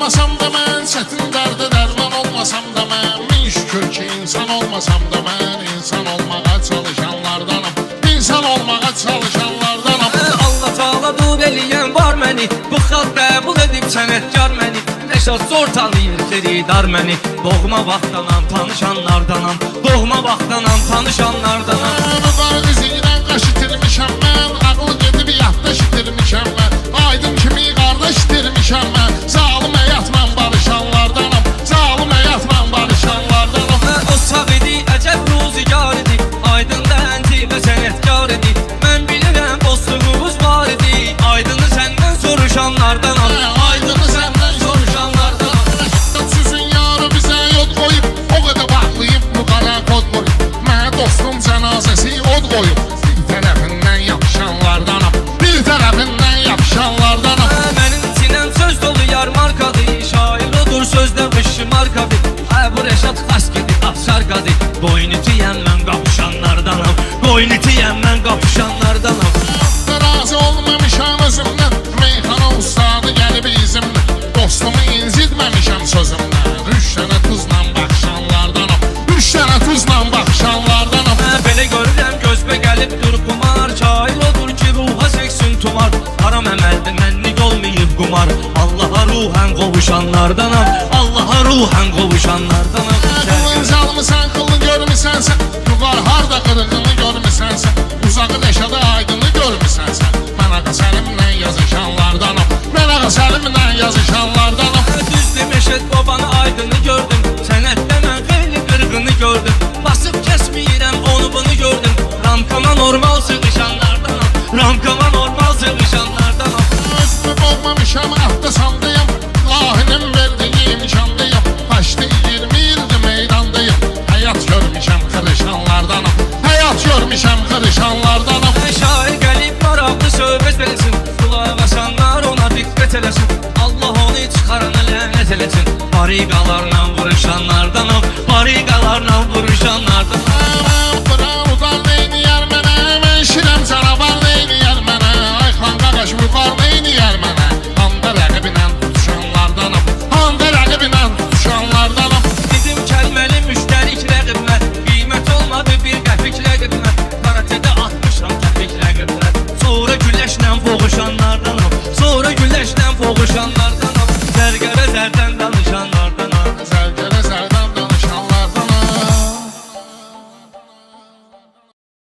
olmasam da mən, çətin dərdə dərman olmasam da mən, min şükür ki insan olmasam da mən, insan olmağa çalışanlardanam, insan olmağa çalışanlardanam. Allah Taala dub eləyən var məni, bu xalq qəbul edib sənətkar məni, Rəşad zor tanıyır xeridar məni, doğma vaxtdanam tanışanlardanam, doğma vaxtdanam tanışanlardanam. Mübarək izindən qaş itirmişəm mən, ağlı gedib yaddaş itirmişəm mən, aydın kimi qardaş itirmişəm mən, zalım həyatla barışanlardanam, zalım həyatla barışanlardanam. O sağ idi, əcəb ruzigar idi, aydın dənci və sənətkar idi, mən bilirəm dostluğumuz var idi, aydını səndən soruşanlardanam, aydını səndən soruşanlardanam. Sizin yarı bizə yod qoyub, o qədər bağlayıb bu qara kod qoyub, mənə dostum cənazəsi od qoyub, bir tərəfindən yapışanlardanam, bir tərəfindən yapışanlardanam. Mənim sinəm söz dolu yar markadır, şair odur sözdə vışı markadır, bu Rəşad xas gedib afşar qadır, boynu tiyən mən qapışanlardanam, boynu tiyən mən qapışanlardanam. Razı olmamışam özümdən, meyxana ustadı gəlib izimlə, dostumu incitməmişəm sözümdən, üç dənə tuzla baxışanlardanam, üç dənə tuzla baxışanlardanam. Belə görürəm gözbə gəlib dur qumar, şair odur ki ruha çəksin tumar, haram əməldə mənlik olmayıb qumar, Allaha ruhən qovuşanlardanam, Allaha ruhən qovuşanlardanam. Qılın zalmısan, qılın görmüsənsən, yuqar harda qırığını görmüsənsən, uzağı Rəşada aydını görmüsənsən, mən ağa səlimlə yazışanlardanam, mən ağa səlimlə yazışanlardanam. Düzdür Məşəd babanı aydını gördüm, sənətdə mən xeyli qırğını gördüm, basıb kəsməyirəm onu bunu gördüm, ramkama normal sığışanlardanam, ramkama normal sığışanlardanam. Özümü boğmamışam, atda sandayım, lahinin verdiği imkandayım, taşdı 20 ildir meydandayım, həyat görmüşəm xırışanlardanam, həyat görmüşəm xırışanlardanam. Şair gəlib maraqlı söhbət versin, qulaq asanlar ona diqqət eləsin, Allah onu çıxarana lənət eləsin, bariqalarla vuruşanlardanam, bariqalarla vuruşanlardanam.